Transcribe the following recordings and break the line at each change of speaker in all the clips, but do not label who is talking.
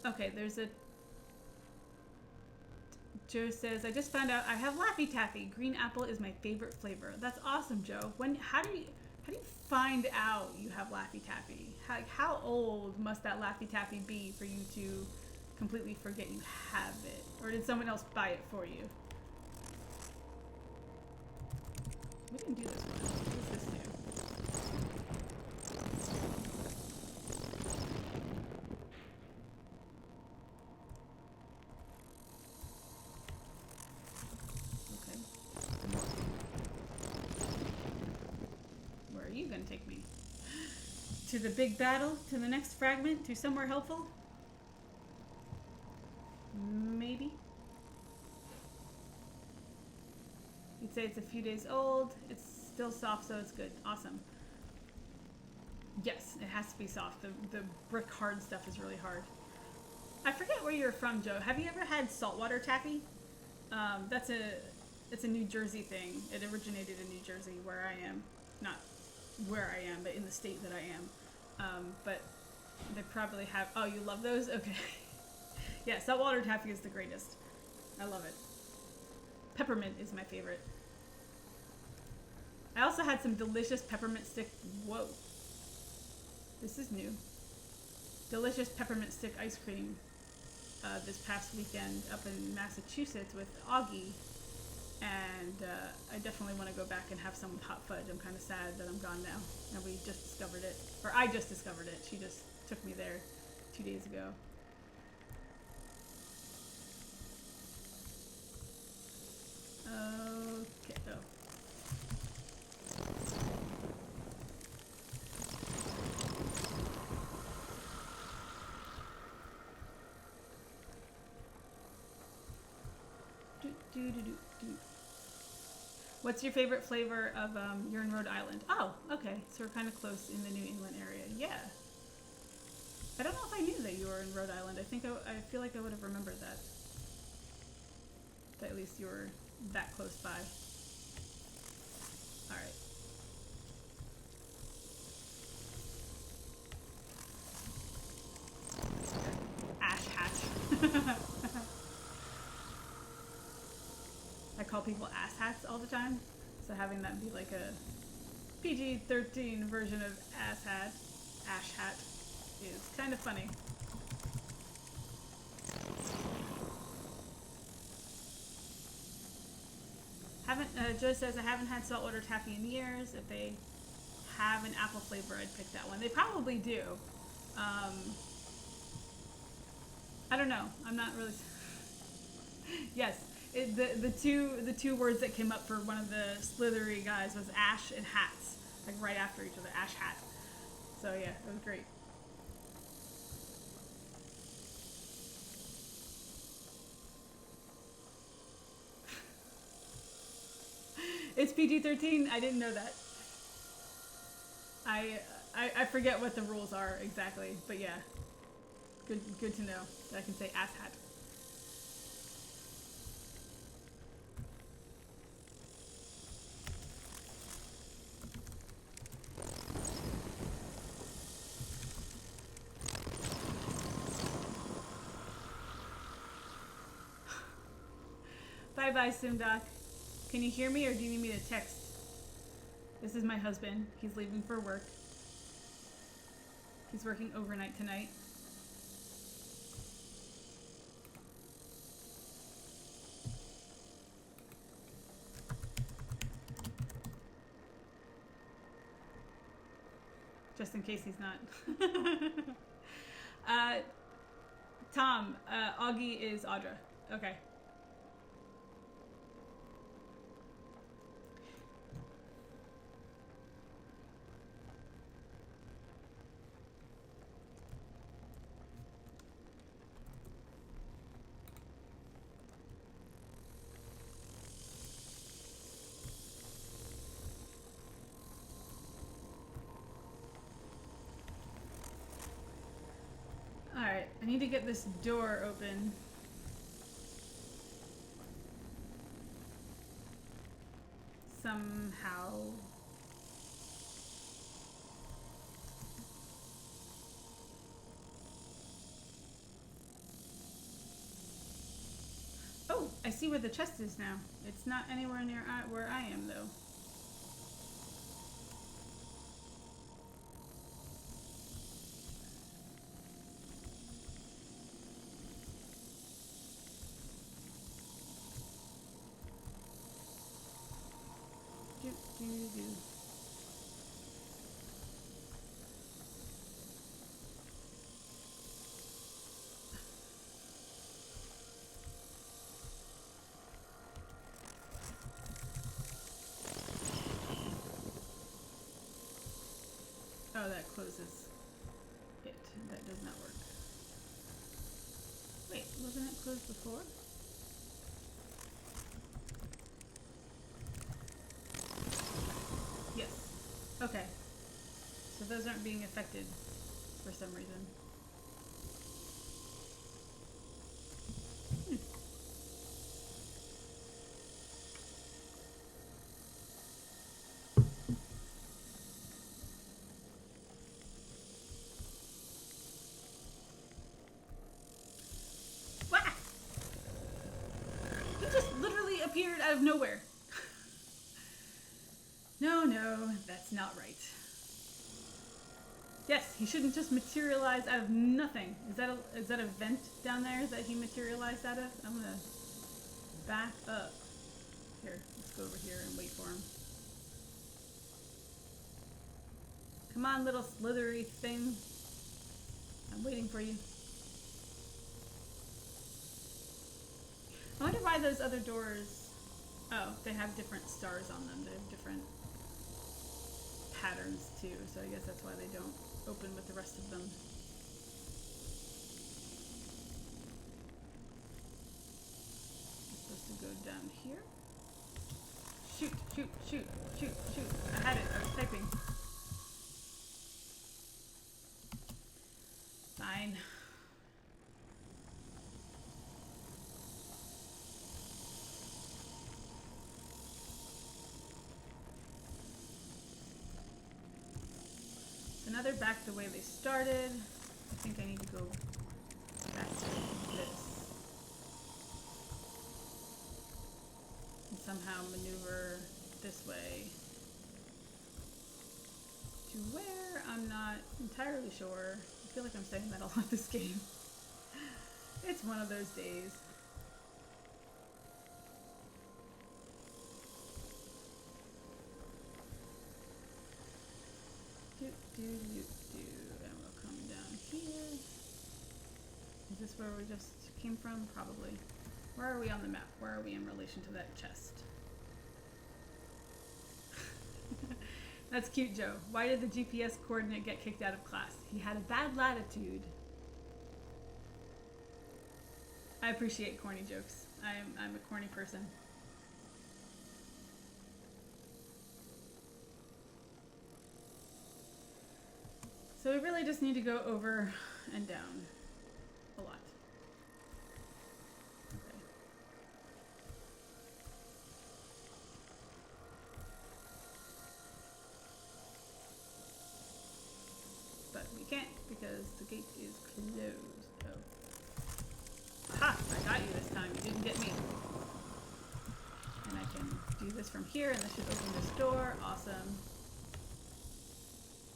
Okay, there's a... Joe says, I just found out I have Laffy Taffy. Green apple is my favorite flavor. That's awesome, Joe. How do you find out you have Laffy Taffy? How old must that Laffy Taffy be for you to completely forget you have it? Or did someone else buy it for you? We didn't do this one. What does this do? Okay. Where are you gonna take me? To the big battle? To the next fragment? To somewhere helpful? Maybe? You'd say it's a few days old. It's still soft, so it's good. Awesome. Yes, it has to be soft. The brick hard stuff is really hard. I forget where you're from, Joe. Have you ever had saltwater taffy? It's a New Jersey thing. It originated in New Jersey, where I am. Not where I am, but in the state that I am. But they probably have... Oh, you love those? Okay. Yeah, saltwater taffy is the greatest. I love it. Peppermint is my favorite. I also had some delicious peppermint stick... Whoa. This is new. Delicious peppermint stick ice cream this past weekend up in Massachusetts with Augie. And I definitely want to go back and have some with hot fudge. I'm kind of sad that I'm gone now. And we just discovered it. Or I just discovered it. She just took me there 2 days ago. Okay. Oh. What's your favorite flavor of, you're in Rhode Island? Oh, okay. So we're kind of close in the New England area. Yeah. I don't know if I knew that you were in Rhode Island. I feel like I would have remembered that. That at least you were that close by. Alright. Ash hat. I call people ass hats all the time, so having that be like a PG-13 version of ash hat, is kind of funny. Joe says, I haven't had saltwater taffy in years. If they have an apple flavor, I'd pick that one. They probably do. I don't know. I'm not really... Yes. The two words that came up for one of the slithery guys was ash and hats, like right after each other. Ash hat. So yeah, it was great. It's PG-13. I didn't know that. I forget what the rules are exactly, but yeah, good to know that I can say ass hat. Bye-bye, Simdoc. Can you hear me or do you need me to text? This is my husband. He's leaving for work. He's working overnight tonight. Just in case he's not. Tom, Augie is Audra. Okay. Alright, I need to get this door open. Somehow. Oh, I see where the chest is now. It's not anywhere near where I am, though. Do. Oh, that closes it. That does not work. Wait, wasn't it closed before? Yes. Okay. So those aren't being affected for some reason. Appeared out of nowhere. No, that's not right. Yes, he shouldn't just materialize out of nothing. Is that a vent down there that he materialized out of? I'm gonna back up. Here, let's go over here and wait for him. Come on, little slithery thing. I'm waiting for you. I wonder why those other doors... Oh, they have different stars on them. They have different patterns too, so I guess that's why they don't open with the rest of them. I'm supposed to go down here. Shoot. I had it. I was typing. Fine. So now they're back the way they started. I think I need to go back to this. And somehow maneuver this way to where I'm not entirely sure. I feel like I'm saying that a lot this game. It's one of those days. And we'll come down here. Is this where we just came from? Probably. Where are we on the map? Where are we in relation to that chest? That's cute, Joe. Why did the GPS coordinate get kicked out of class? He had a bad latitude. I appreciate corny jokes. I'm a corny person. So we really just need to go over and down a lot. Okay. But we can't because the gate is closed. Oh. Aha! I got you this time. You didn't get me. And I can do this from here, and this should open this door. Awesome.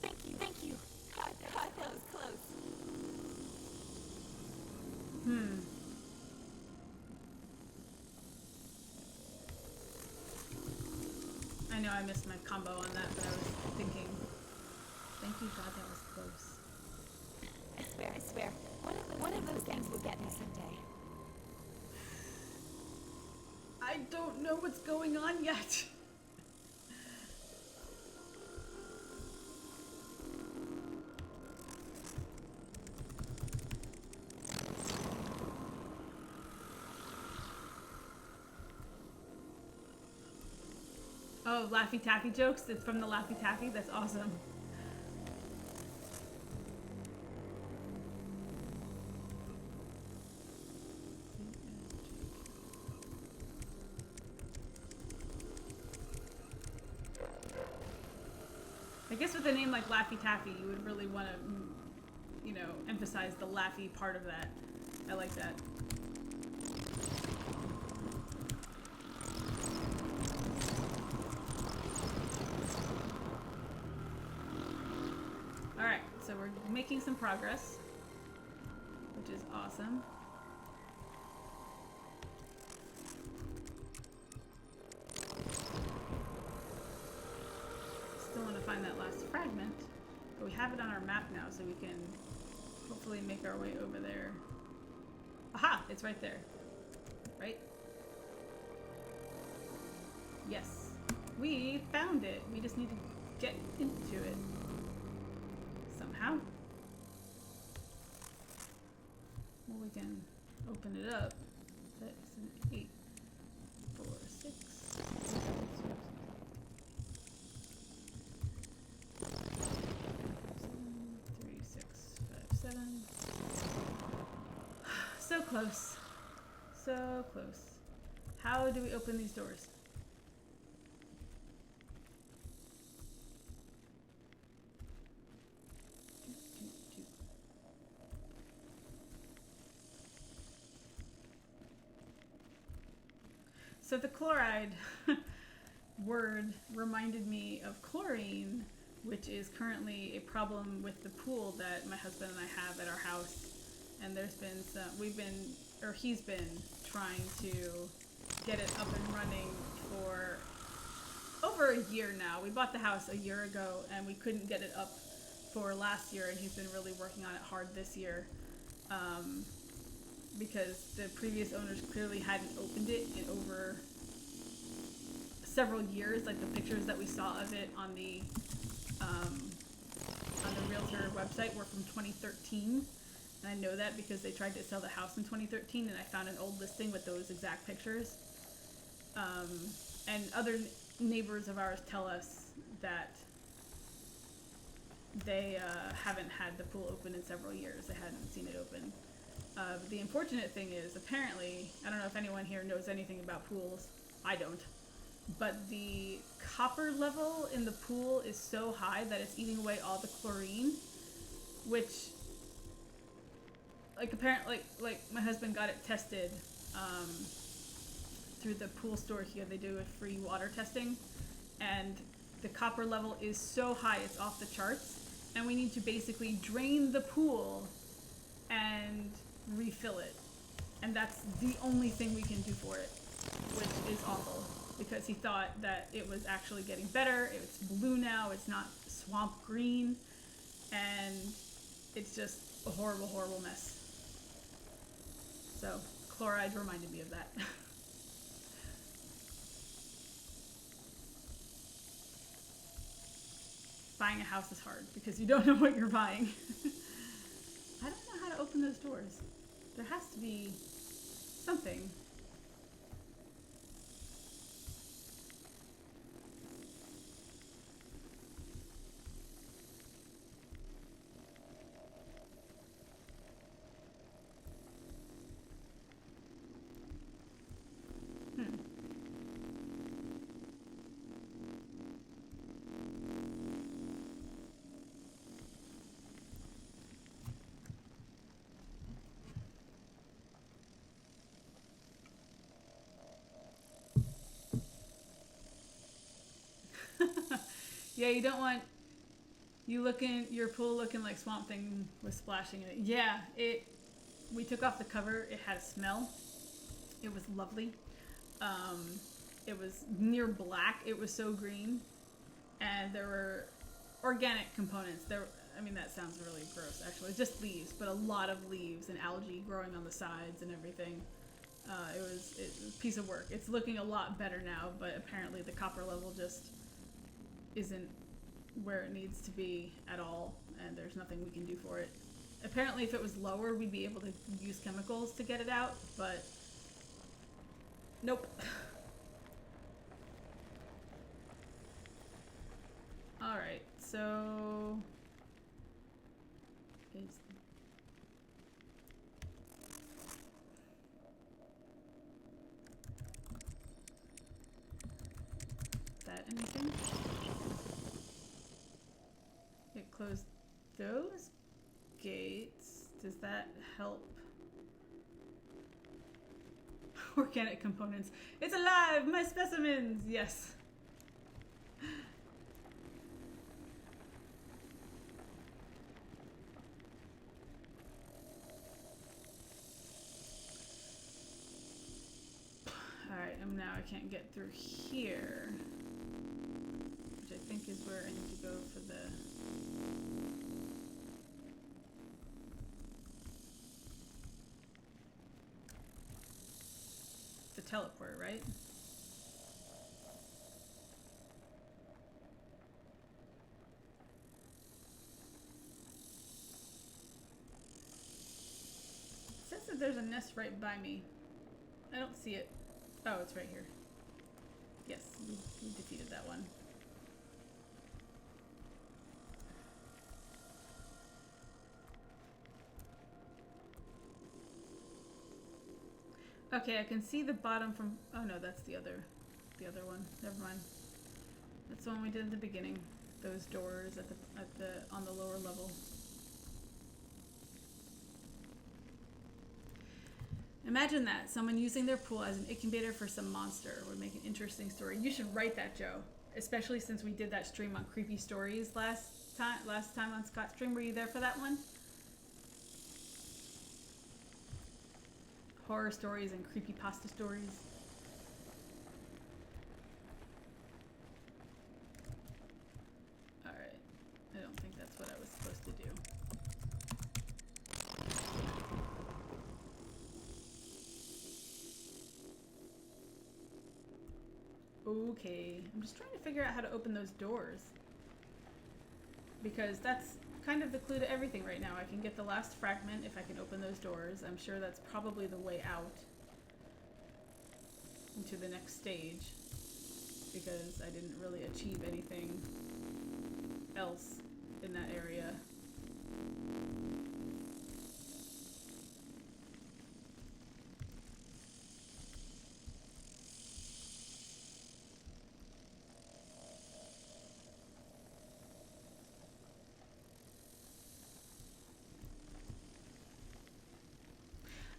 Thank you. Close.
I know I missed my combo on that, but I was thinking, thank you God that was close.
I swear. One of those things will get me someday.
I don't know what's going on yet. Oh, Laffy Taffy jokes? It's from the Laffy Taffy? That's awesome. I guess with a name like Laffy Taffy, you would really want to, emphasize the Laffy part of that. I like that. making some progress, which is awesome. Still want to find that last fragment, but we have it on our map now, so we can hopefully make our way over there. Aha! It's right there. Right? Yes. We found it. We just need to get into it somehow. Well, we can open it up. That's an 8, 4, 6. 3, 6, 5, 7. So close. So close. How do we open these doors? So the chloride word reminded me of chlorine, which is currently a problem with the pool that my husband and I have at our house. And there's been some, he's been trying to get it up and running for over a year now. We bought the house a year ago and we couldn't get it up for last year, and he's been really working on it hard this year. Because the previous owners clearly hadn't opened it in over several years. Like the pictures that we saw of it on the realtor website were from 2013. And I know that because they tried to sell the house in 2013, and I found an old listing with those exact pictures. And other neighbors of ours tell us that they haven't had the pool open in several years. They hadn't seen it open. The unfortunate thing is, apparently, I don't know if anyone here knows anything about pools. I don't. But the copper level in the pool is so high that it's eating away all the chlorine, which, like, apparently, like my husband got it tested through the pool store here. They do a free water testing, and the copper level is so high it's off the charts, and we need to basically drain the pool and refill it, and that's the only thing we can do for it, which is awful, because he thought that it was actually getting better. It's blue now, it's not swamp green, and it's just a horrible, horrible mess. So chloride reminded me of that. Buying a house is hard because you don't know what you're buying. I don't know how to open those doors. There has to be something. Yeah, you don't want your pool looking like Swamp Thing was splashing in it. Yeah, we took off the cover. It had a smell. It was lovely. It was near black. It was so green, and there were organic components. I mean, that sounds really gross, actually. Just leaves, but a lot of leaves and algae growing on the sides and everything. It was a piece of work. It's looking a lot better now, but apparently the copper level just isn't where it needs to be at all, and there's nothing we can do for it. Apparently if it was lower, we'd be able to use chemicals to get it out, but nope. Alright, so is that anything? It closed those gates. Does that help? Organic components. It's alive! My specimens! Yes. Now I can't get through here, which I think is where I need to go for the teleport, right? It says that there's a nest right by me. I don't see it. Oh, it's right here. Yes, we defeated that one. Okay, I can see the bottom from. Oh no, that's the other one. Never mind. That's the one we did at the beginning. Those doors on the lower level. Imagine that, someone using their pool as an incubator for some monster would make an interesting story. You should write that, Joe. Especially since we did that stream on creepy stories last time on Scott's stream. Were you there for that one? Horror stories and creepypasta stories. Alright. I don't think that's what I was supposed to do. Okay, I'm just trying to figure out how to open those doors. Because that's kind of the clue to everything right now. I can get the last fragment if I can open those doors. I'm sure that's probably the way out into the next stage. Because I didn't really achieve anything else in that area.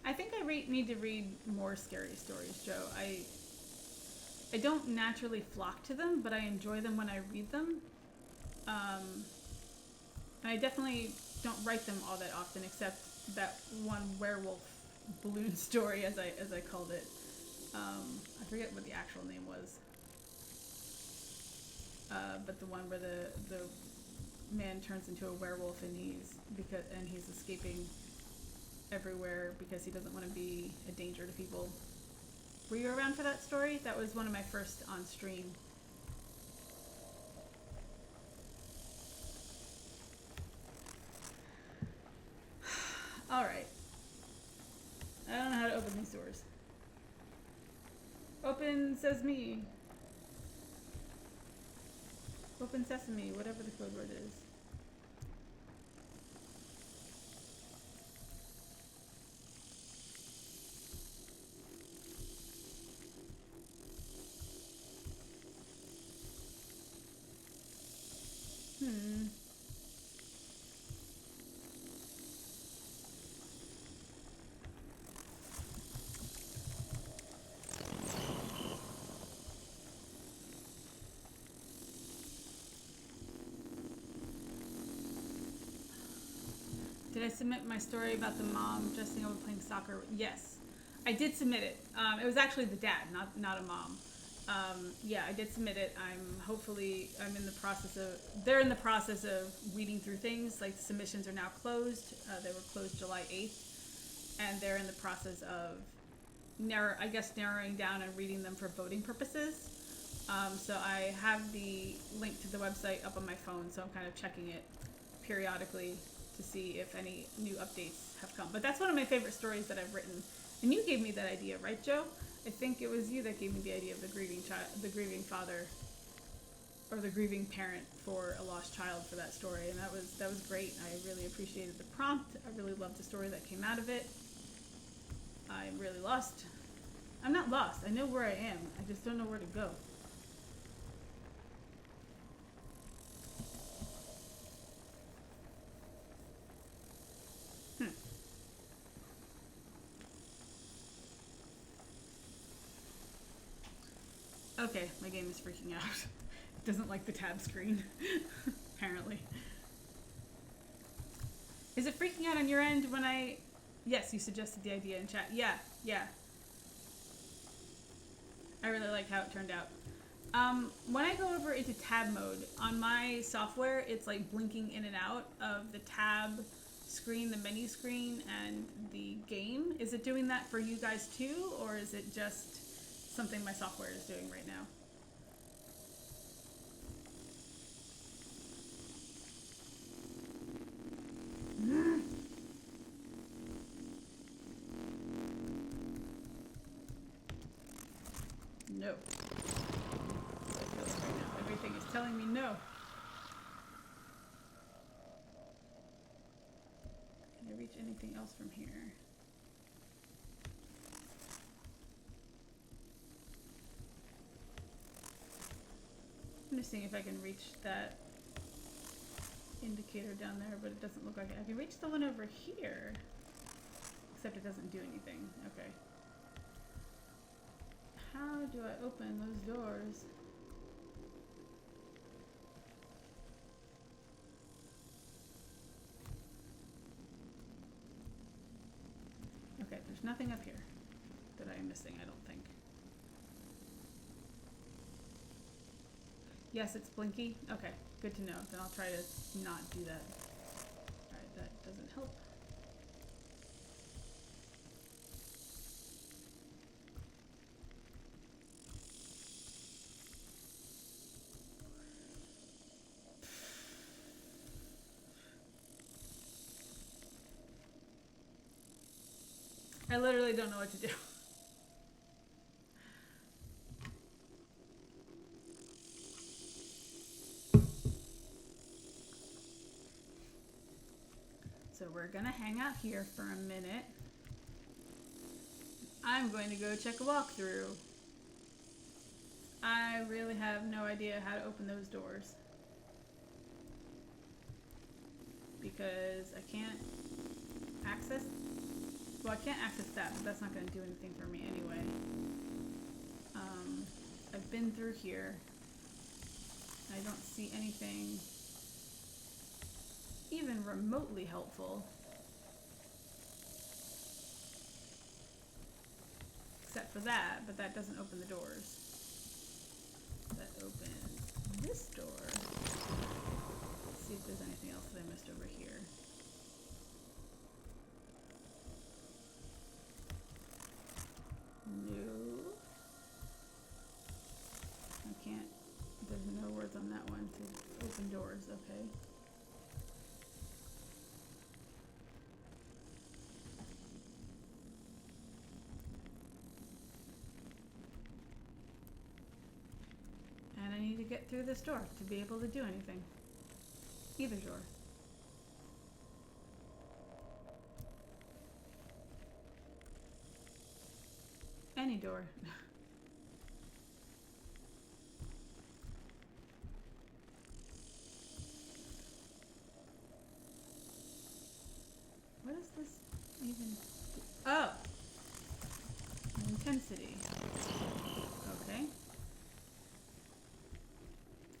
I think I need to read more scary stories, Joe. I don't naturally flock to them, but I enjoy them when I read them. And I definitely don't write them all that often, except that one werewolf balloon story, as I called it. I forget what the actual name was. But the one where the man turns into a werewolf and he's escaping everywhere because he doesn't want to be a danger to people. Were you around for that story? That was one of my first on stream. Alright. I don't know how to open these doors. Open sesame. Open sesame, whatever the code word is. Did I submit my story about the mom dressing up and playing soccer? Yes, I did submit it. It was actually the dad, not a mom. Yeah, I did submit it. They're in the process of weeding through things. Like, submissions are now closed. They were closed July 8th. And they're in the process of narrowing down and reading them for voting purposes. So I have the link to the website up on my phone, so I'm kind of checking it periodically to see if any new updates have come. But that's one of my favorite stories that I've written. And you gave me that idea, right, Joe? I think it was you that gave me the idea of the grieving father, or the grieving parent for a lost child for that story, and that was great. I really appreciated the prompt. I really loved the story that came out of it. I'm really lost. I'm not lost. I know where I am. I just don't know where to go. Okay, my game is freaking out. It doesn't like the tab screen, apparently. Is it freaking out on your end when Yes, you suggested the idea in chat. Yeah. I really like how it turned out. When I go over into tab mode, on my software, it's like blinking in and out of the tab screen, the menu screen, and the game. Is it doing that for you guys too, or is it just something my software is doing right now? No. That's what I feel like right now. Everything is telling me no. Can I reach anything else from here? I'm just seeing if I can reach that indicator down there, but it doesn't look like it. I can reach the one over here, except it doesn't do anything. Okay. How do I open those doors? Okay, there's nothing up here that I am missing, I don't think. Yes, it's blinky. Okay, good to know. Then I'll try to not do that. Alright, that doesn't help. I literally don't know what to do. So we're gonna hang out here for a minute. I'm going to go check a walkthrough. I really have no idea how to open those doors. Because I can't access... Well, I can't access that, but that's not going to do anything for me anyway. I've been through here. I don't see anything even remotely helpful. Except for that, but that doesn't open the doors. That opens this door. Let's see if there's anything else that I missed over here. No. I can't. There's no words on that one to open doors. Okay. And I need to get through this door to be able to do anything. Either door. Any door. What is this even? Oh! Intensity. Okay.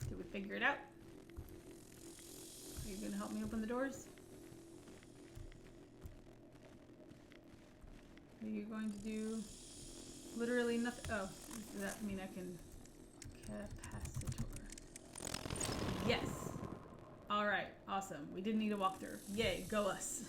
Did we figure it out? Are you gonna help me open the doors? Are you going to do literally nothing? Oh, does that mean I can capacitor? Yes. All right, awesome. We didn't need a walkthrough. Yay, go us.